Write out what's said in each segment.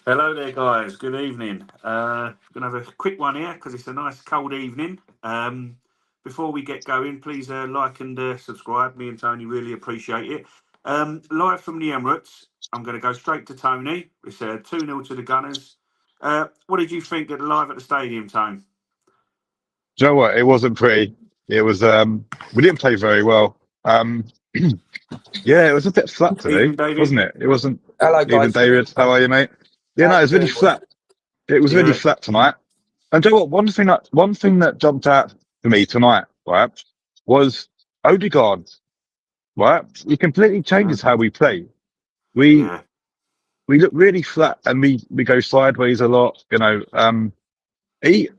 Hello there, guys. Good evening. Gonna have a quick one here because it's a nice cold evening. Before we get going, please like and subscribe. Me and Tony really appreciate it. Live from the Emirates, I'm going to go straight to Tony. It's 2-0 to the Gunners. What did you think at live at the stadium, Tony? Do you know what? It wasn't pretty. It was we didn't play very well. Yeah, it was a bit flat today, Evening, David. wasn't it? It wasn't Hello, even guys. David. How are you, mate? Yeah, How no, it you was really doing, boys? flat. It was really Yeah, flat tonight. And do you know what? One thing that jumped out for me tonight, right, was Odegaard, right? He completely yeah, changes how we play. We yeah. we look really flat and we go sideways a lot, you know. He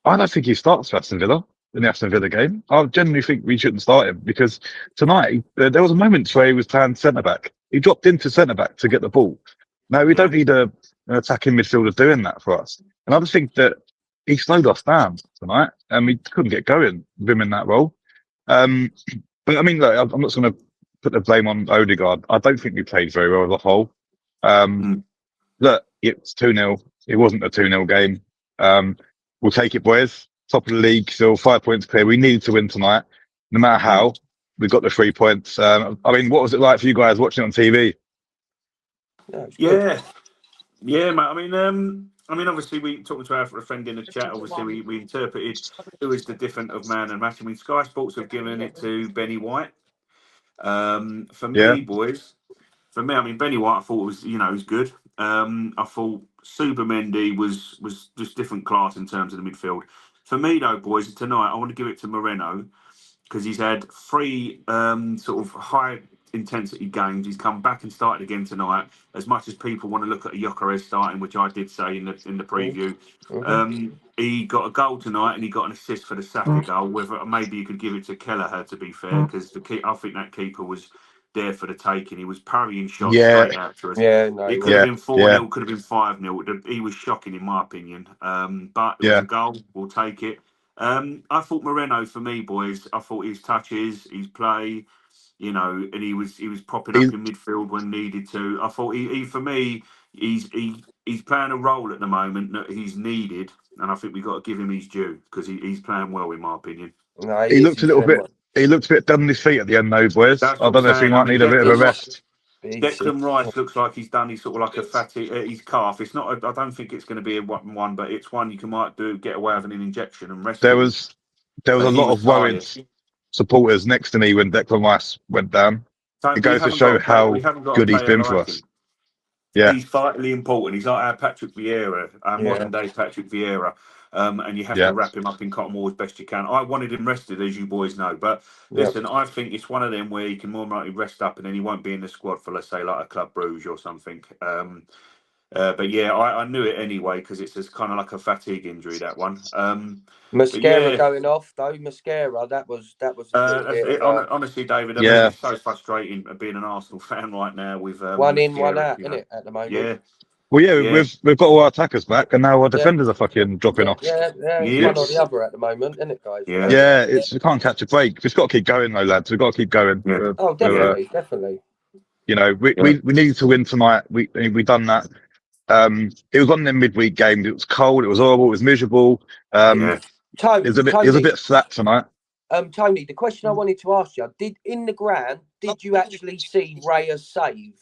I don't think he starts for Aston Villa in the Aston Villa game. I genuinely think we shouldn't start him because tonight there was a moment where he was playing centre back. He dropped into centre back to get the ball. No, we Yeah. don't need an attacking midfielder doing that for us. And I just think that he slowed us down tonight, and we couldn't get going with him in that role. Um, but I mean, look, I'm not going to put the blame on Odegaard. I don't think we played very well as a whole. Um, Mm. Look, it's 2-0. It wasn't a 2-0 game. We'll take it, boys. Top of the league, still 5 points clear. We needed to win tonight, no matter how. We got the 3 points. I mean, what was it like for you guys watching on TV? No, it's good. Yeah, yeah, mate. I mean, obviously, we talking to our friend in the chat. Obviously, we interpreted who is the different of man and match. I mean, Sky Sports have given it to Benny White. For Yeah, me, boys, for me, I mean, Benny White, I thought was good. I thought Mendy was just different class in terms of the midfield. For me, though, boys, tonight I want to give it to Moreno because he's had three sort of high intensity games. He's come back and started again tonight. As much as people want to look at a Gyökeres starting, which I did say in the preview, Mm-hmm. he got a goal tonight and he got an assist for the Saka goal. Whether maybe you could give it to Kelleher, to be fair, because I think that keeper was there for the taking. He was parrying shots yeah, straight out to us. Yeah, no, he It could have was. yeah, been 4 yeah, 0 could have been 5-0. He was shocking, in my opinion. But it was yeah. a goal. We'll take it. I thought Moreno, for me, boys. I thought his touches, his play, and he was popping He, up in midfield when needed to. I thought he for me, he's playing a role at the moment that he's needed, and I think we've got to give him his due because he's playing well, in my opinion. No, he he is. looked a He's little doing bit. well. He looked a bit done on his feet at the end, though, boys. That's I what I'm don't know if he saying. I might mean, need a bit of a rest. He's Declan Rice looks like he's done his sort of like a fatty his calf. It's not. I don't think it's going to be a one, but it's one you can might do get away with an injection and rest There him. was there was a But he lot was of worried tired. supporters next to me when Declan Rice went down. So It we goes to haven't got show a player. We how haven't got a good he's player been for like us. him. Yeah, He's vitally important. He's like our Patrick Vieira, our yeah, modern day Patrick Vieira. And you have to yeah. wrap him up in cotton wool as best you can. I wanted him rested, as you boys know. But yeah. listen, I think it's one of them where he can more likely rest up and then he won't be in the squad for, let's say, like a Club Bruges or something. But yeah, I knew it anyway because it's just kind of like a fatigue injury, that one. But Mascara yeah, going off though. Mascara. That was a little bit of honestly, David, I mean, Yeah, it's so frustrating being an Arsenal fan right now with one in, one Mascara, out, isn't it, at the moment? Yeah, well, yeah, yeah, we've got all our attackers back, and now our Yeah, defenders are fucking dropping yeah, off. yeah. It's yeah, one or the other at the moment, isn't it, guys? yeah, So, Yeah, we can't catch a break. We've got to keep going, though, lads. We've got to keep going. yeah, oh, yeah, definitely. You know, we, yeah, we we needed to win tonight. We done that. It was one of them midweek games. It was cold. It was horrible. It was miserable. yeah. It was a bit flat tonight. Tony. The question I wanted to ask you: in the ground, did you actually see Raya save?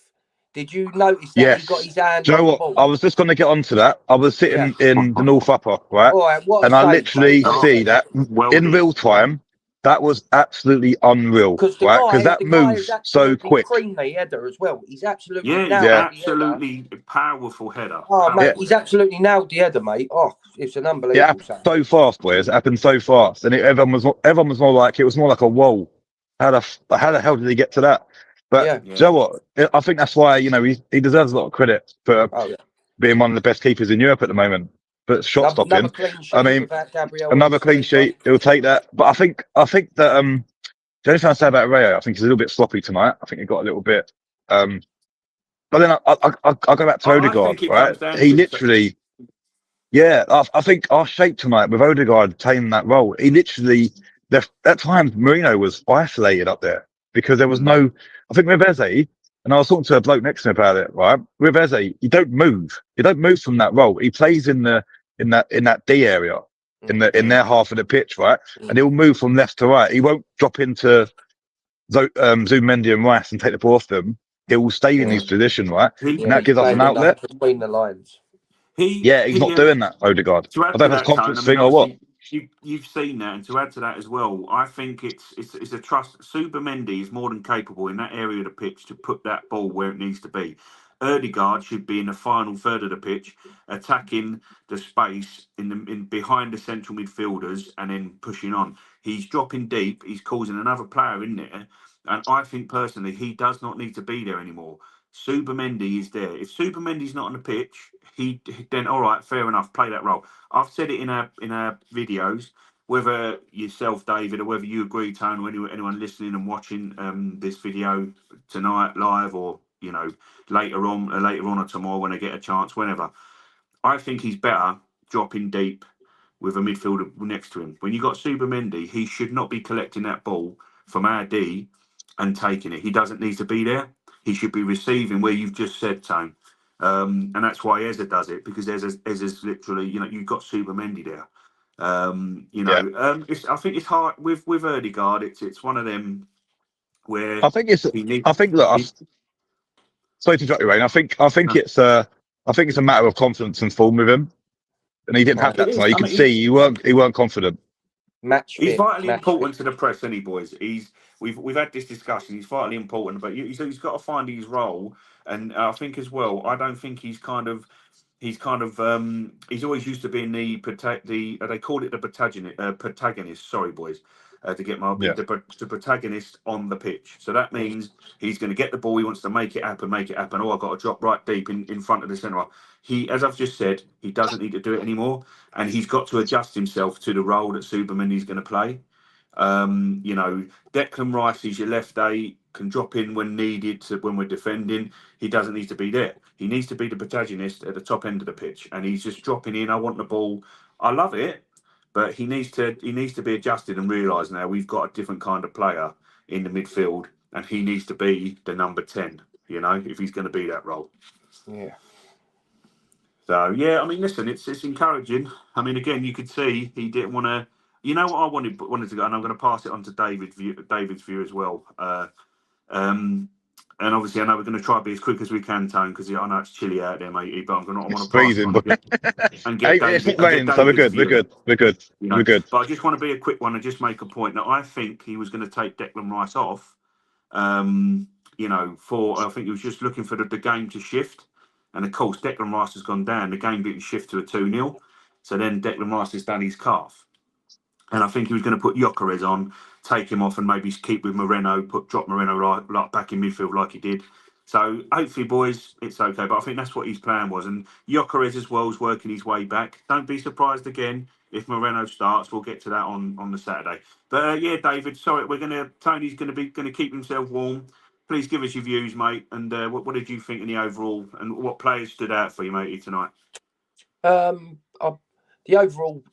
Did you notice that he got Yes. his hand Do you know on the what? I ball? was just going to get onto that. I was Yeah. sitting in the North Upper, right? All right. What a And I save, mate. literally see Honestly. that Well in done. real time. That was absolutely unreal, Because right? Because that the guy is moves so absolutely quick. creamy header as well. He's absolutely Yeah, he's nailed Yeah. the header. absolutely powerful header. Oh, mate, Yeah. Powerful he's header. absolutely nailed the header, mate. Oh, it's an It unbelievable happened save. so fast, boys. It happened so fast. And everyone was more like, it was more like a whoa. How the hell did he get to that? But Yeah. do you Yeah, know what? I think that's why, he deserves a lot of credit for Oh, yeah. being one of the best keepers in Europe at the moment. But shot Another stopping, clean I sheet mean, without Gabriel on another his clean sleeper. sheet, he'll take that. But I think that the only thing I say about Rayo, I think he's a little bit sloppy tonight. I think he got a little bit. Um, but then I'll go back to I Odegaard, think it right? comes down He to literally, yeah, I think our shape tonight with Odegaard playing that role, he literally, at times Marino was isolated up there because there was Mm, no. I think with Eze, And I was talking to a bloke next to me about it, right? With Eze, you don't move. You don't move from that role. He plays in that D area, in their half of the pitch, right? And he'll move from left to right. He won't drop into Zubimendi and Rice and take the ball off them. He will stay in his position, right? He, And that gives us an outlet. Between the lines. he He's not doing that, Odegaard. To I add don't to know if it's that, a Tone, confidence I mean, thing or what. obviously, you've seen that, and to add to that as well, I think it's a trust. Zubimendi is more than capable in that area of the pitch to put that ball where it needs to be. Odegaard should be in the final third of the pitch, attacking the space in behind the central midfielders and then pushing on. He's dropping deep. He's causing another player in there, and I think personally he does not need to be there anymore. Zubimendi is there. If Zubimendi's not on the pitch, then all right, fair enough, play that role. I've said it in our videos, whether yourself, David, or whether you agree, Tone, or anyone listening and watching this video tonight live, or later on or tomorrow when I get a chance, whenever. I think he's better dropping deep with a midfielder next to him. When you got Zubimendi, he should not be collecting that ball from our D and taking it. He doesn't need to be there. He should be receiving where you've just said, Tone. And that's why Eza does it, because Eza's literally, you've got Zubimendi there. I think it's hard with Odegaard. It's one of them where I think it's. I think look. Sorry to interrupt you, Wayne. I think it's a matter of confidence and form with him, and he didn't have that tonight. You can see he weren't confident. He's vitally important to the press, isn't he, boys? We've had this discussion. He's vitally important, but he's got to find his role. And I think as well, I don't think he's always used to being they call it the protagonist. Sorry, boys, to get the protagonist on the pitch. So that means he's going to get the ball. He wants to make it happen. Oh, I've got to drop right deep in front of the centre. As I've just said, he doesn't need to do it anymore, and he's got to adjust himself to the role that Zubimendi's going to play. Declan Rice is your left day, can drop in when needed when we're defending. He doesn't need to be there. He needs to be the protagonist at the top end of the pitch, and he's just dropping in. I want the ball. I love it, but he needs to be adjusted and realise now we've got a different kind of player in the midfield, and he needs to be the number 10. If he's going to be that role. Yeah. So yeah, I mean, listen, it's encouraging. I mean, again, you could see he didn't want to. You know what I wanted to go, and I'm going to pass it on to David's view as well. And obviously, I know we're going to try to be as quick as we can, Tone, because I know it's chilly out there, matey. But I want to pass it on and get David's view. We're good. But I just want to be a quick one and just make a point that I think he was going to take Declan Rice off. I think he was just looking for the game to shift. And of course, Declan Rice has gone down. The game didn't shift to a 2-0. So then Declan Rice has done his calf. And I think he was going to put Gyökeres on, take him off, and maybe keep with Moreno, drop Moreno like back in midfield like he did. So hopefully, boys, it's okay. But I think that's what his plan was. And Gyökeres as well is working his way back. Don't be surprised again if Moreno starts. We'll get to that on the Saturday. But yeah, David, sorry, Tony's going to keep himself warm. Please give us your views, mate. And what did you think in the overall, and what players stood out for you, matey, tonight? The overall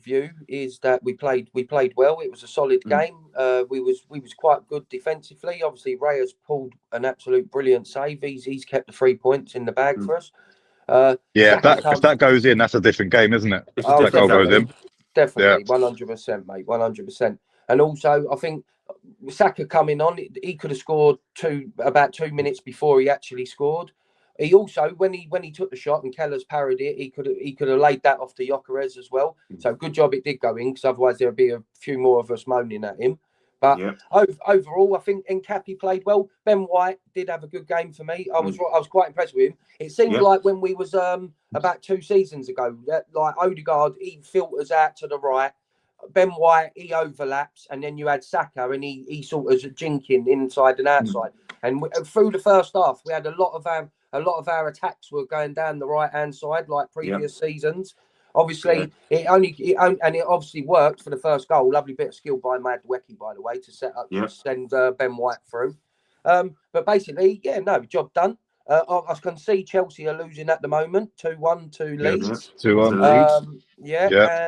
view is that we played well. It was a solid game. We was quite good defensively. Obviously, Reyes pulled an absolute brilliant save. He's kept the 3 points in the bag for us. If that goes in, that's a different game, isn't it? If that goal goes in. Definitely, 100%, mate, 100%. And also, I think Saka coming on, he could have scored about 2 minutes before he actually scored. He also, when he took the shot and Keller's parried it, he could have laid that off to Gyökeres as well. So good job it did go in, because otherwise there'd be a few more of us moaning at him. But overall, I think Nkappi played well. Ben White did have a good game for me. I was quite impressed with him. It seemed like when we was about 2 seasons ago, that like Odegaard, he filters out to the right. Ben White, he overlaps, and then you had Saka, and he sort of jinking inside and outside. And through the first half, we had a lot of our attacks were going down the right hand side like previous seasons. Obviously, it obviously worked for the first goal. Lovely bit of skill by Madueke, by the way, to set up to send Ben White through. But basically, job done. I can see Chelsea are losing at the moment, 2-1 to Leeds. 2-1.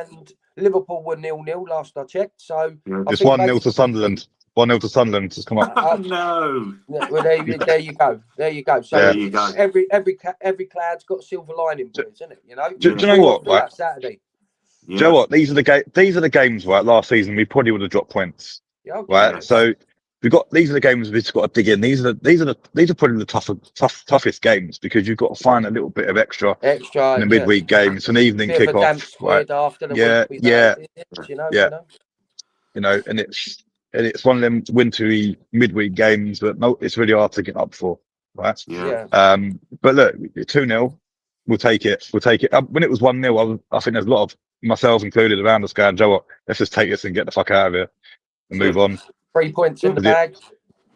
And Liverpool were 0-0 last I checked. So it's 1-0 to Sunderland. 1-0 to Sunderland has come up. Oh, no. Well, there you go. There you go. So Yeah. There you go. every cloud's got a silver lining, boys, isn't it? You know. Do you know what? Right? Saturday. Do you know what? These are the games, right? Last season we probably would have dropped points, Yeah, right? Yes. So these are the games we've just got to dig in. These are probably the toughest games because you've got to find a little bit of extra in the midweek games, an evening bit of a damp kickoff, squid right? after the Yeah, week. yeah, You know. yeah. You know. You know, and it's one of them wintry midweek games that it's really hard to get up for, right? Yeah. But look, 2-0, we'll take it. When it was 1-0, I think there's a lot of myself included around us going, Joe, what, let's just take this and get the fuck out of here and move on. 3 points in the bag.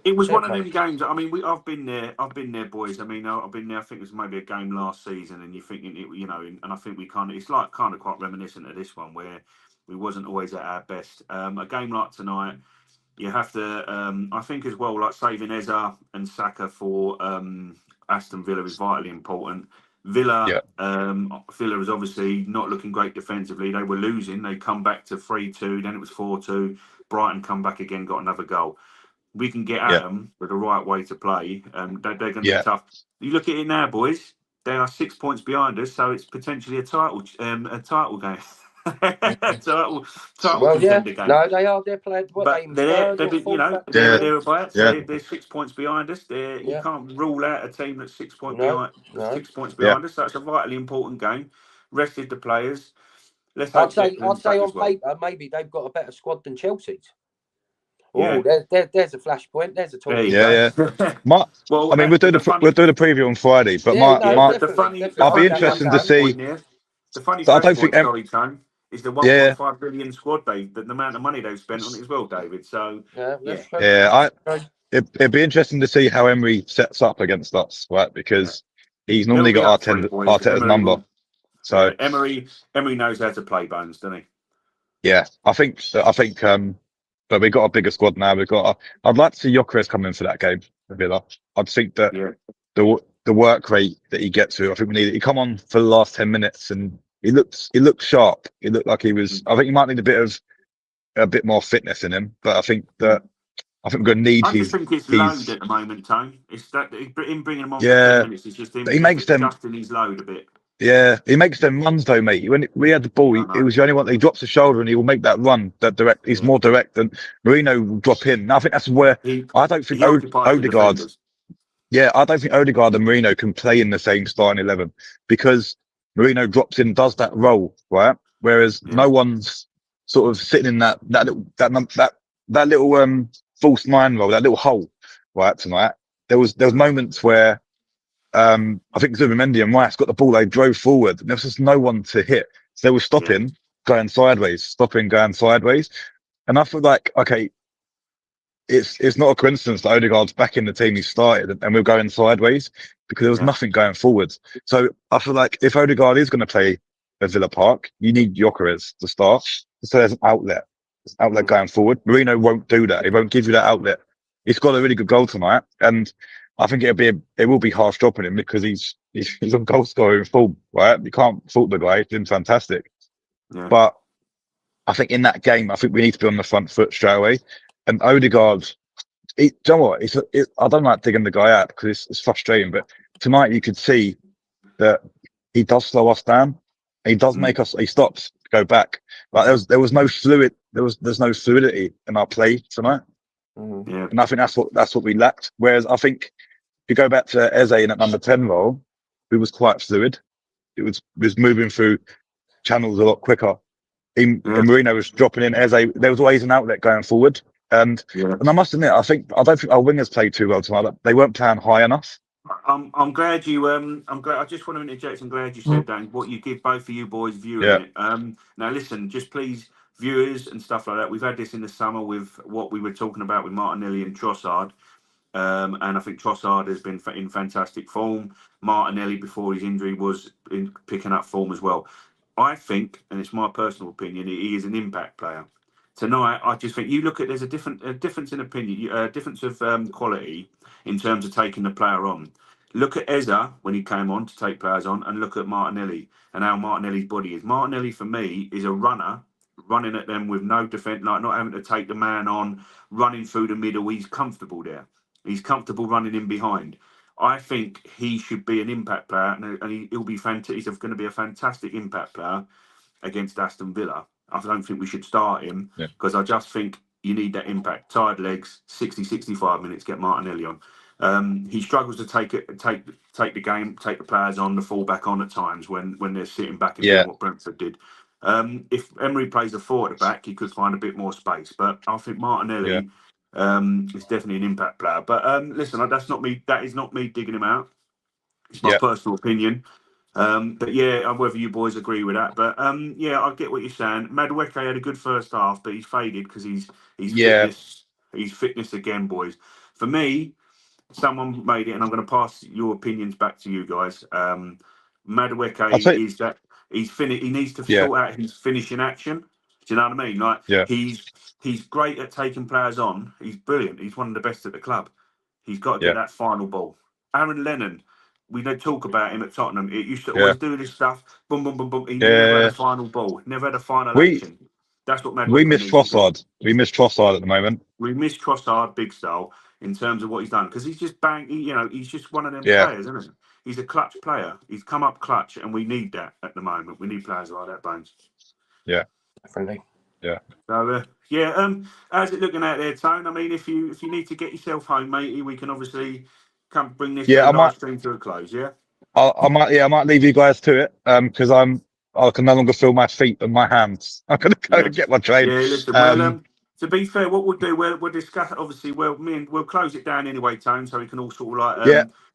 It was one of them games. I mean, I've been there, boys. I mean, I've been there. I think it was maybe a game last season, and you're thinking, you know, and I think it's like kind of quite reminiscent of this one where we wasn't always at our best. A game like tonight, you have to, I think as well, like saving Eza and Saka for Aston Villa is vitally important. Villa is obviously not looking great defensively. They were losing. They come back to 3-2. Then it was 4-2. Brighton come back again, got another goal. We can get at them with the right way to play. They're going to be tough. You look at it now, boys. They are 6 points behind us, so it's potentially a title game. title contender game. No, they are. They're playing. They're thereabouts. Yeah. They're 6 points behind us. You can't rule out a team that's 6 points behind. No. 6 points behind us. So it's a vitally important game. Rested the players. I'd say on paper, maybe they've got a better squad than Chelsea's. Oh, there's a flashpoint. There's a talk. Yeah. Well, I mean, we'll do the preview on Friday, but I'll be interested to see. The funny I don't think is the 1.5 billion squad the amount of money they've spent on it as well, David. So it'd be interesting to see how Emery sets up against us, right? Because he's normally got Arteta's number. So Emery knows how to play Bones, doesn't he? Yeah, I think. But we've got a bigger squad now. I'd like to see Gyökeres come in for that game for Villa. I think that the work rate that he gets to, I think we need it. He come on for the last 10 minutes and he looked sharp. He looked like he was. I think he might need a bit more fitness in him. But I think we're going to need. I just think it's load at the moment, Tone. It's that him bringing him on for 10 minutes. It's just him. He makes adjusting his load a bit. Yeah, he makes them runs though, mate. When we had the ball, he was the only one. He drops the shoulder and he will make that run. That direct. He's more direct than Marino will drop in. And I think that's where I don't think Odegaard. Yeah, I don't think Odegaard and Marino can play in the same starting 11 because Marino drops in, does that role, right? Whereas no one's sort of sitting in that little false nine role, that little hole, right? Tonight there was moments where. I think Zubimendi and Rice got the ball. They drove forward. And there was just no one to hit. So they were stopping, going sideways. And I feel like, okay, it's not a coincidence that Odegaard's back in the team he started and we're going sideways because there was nothing going forward. So I feel like if Odegaard is going to play at Villa Park, you need Gyökeres to start. So there's an outlet going forward. Marino won't do that. He won't give you that outlet. He's got a really good goal tonight. And I think it will be harsh dropping him because he's a goal scorer in full, right? You can't fault the guy. He's been fantastic. Yeah. But I think in that game, I think we need to be on the front foot straight away. And Odegaard, do you know what? I don't like digging the guy out because it's frustrating. But tonight you could see that he does slow us down. He does make us. He stops, go back. Like there was no fluid. There's no fluidity in our play tonight. Yeah. And I think that's what we lacked. Whereas I think if you go back to Eze in that number 10 role, he was quite fluid. It was moving through channels a lot quicker. And Marino was dropping in. Eze, there was always an outlet going forward. And I must admit, I don't think our wingers played too well tonight. They weren't playing high enough. I'm glad you. I'm glad. I just want to interject. I'm glad you said that. What you give both of you boys viewing it. Now listen, just please, viewers and stuff like that. We've had this in the summer with what we were talking about with Martinelli and Trossard. And I think Trossard has been in fantastic form. Martinelli, before his injury, was picking up form as well. I think, and it's my personal opinion, he is an impact player. Tonight, I just think you look at there's a difference in opinion, a difference of quality in terms of taking the player on. Look at Eza when he came on to take players on, and look at Martinelli and how Martinelli's body is. Martinelli, for me, is a runner running at them with no defence, like not having to take the man on, running through the middle. He's comfortable there. He's comfortable running in behind. I think he should be an impact player, and he'll be fantastic. He's going to be a fantastic impact player against Aston Villa. I don't think we should start him because I just think you need that impact. Tired legs, 60, 65 minutes, get Martinelli on. He struggles to take the game, take the players on, the fullback on at times when they're sitting back and doing what Brentford did. If Emery plays a four at the back, he could find a bit more space. But I think Martinelli is definitely an impact player. But listen, that's not me. That is not me digging him out. It's my personal opinion. But yeah, whether you boys agree with that. But yeah, I get what you're saying. Madueke had a good first half, but he's faded because he's fitness. He's fitness again, boys. For me, someone made it, and I'm going to pass your opinions back to you guys. Madueke is that he needs to sort out his finishing action. Do you know what I mean? Like he's great at taking players on. He's brilliant. He's one of the best at the club. He's got to get that final ball. Aaron Lennon. We don't talk about him at Tottenham. It used to always do this stuff. Boom, boom, boom, boom. He never had a final ball. Never had a final action. That's what Madueke miss Trossard. We miss Trossard at the moment. We miss Trossard, big style, in terms of what he's done because he's just he's just one of them players, isn't he? He's a clutch player. He's come up clutch, and we need that at the moment. We need players like that, Bones. Yeah, definitely. Yeah. So how's it looking out there, Tone? I mean, if you need to get yourself home, matey, we can obviously come bring this live stream to a close. Yeah. I might leave you guys to it because I can no longer feel my feet and my hands. I'm gonna go and get my train. Yeah, listen. To be fair, what we'll do, we'll discuss. Obviously, we'll close it down anyway, Tone, so we can all sort of like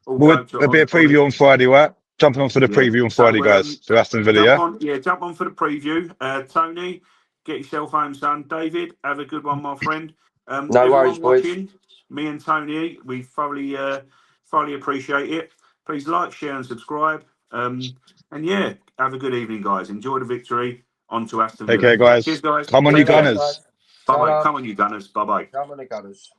there'll be a preview on Friday, right? Jumping on for the preview on Friday, guys. For Aston Villa. Jump on for the preview. Tony, get yourself home, son. David, have a good one, my friend. No worries, boys. Watching, me and Tony, we thoroughly appreciate it. Please like, share, and subscribe. And yeah, have a good evening, guys. Enjoy the victory. On to Aston Villa. Okay, guys. Cheers, guys. Come on, you Gunners. Bye bye. Come on, you Gunners. Bye bye. Come on, the Gunners.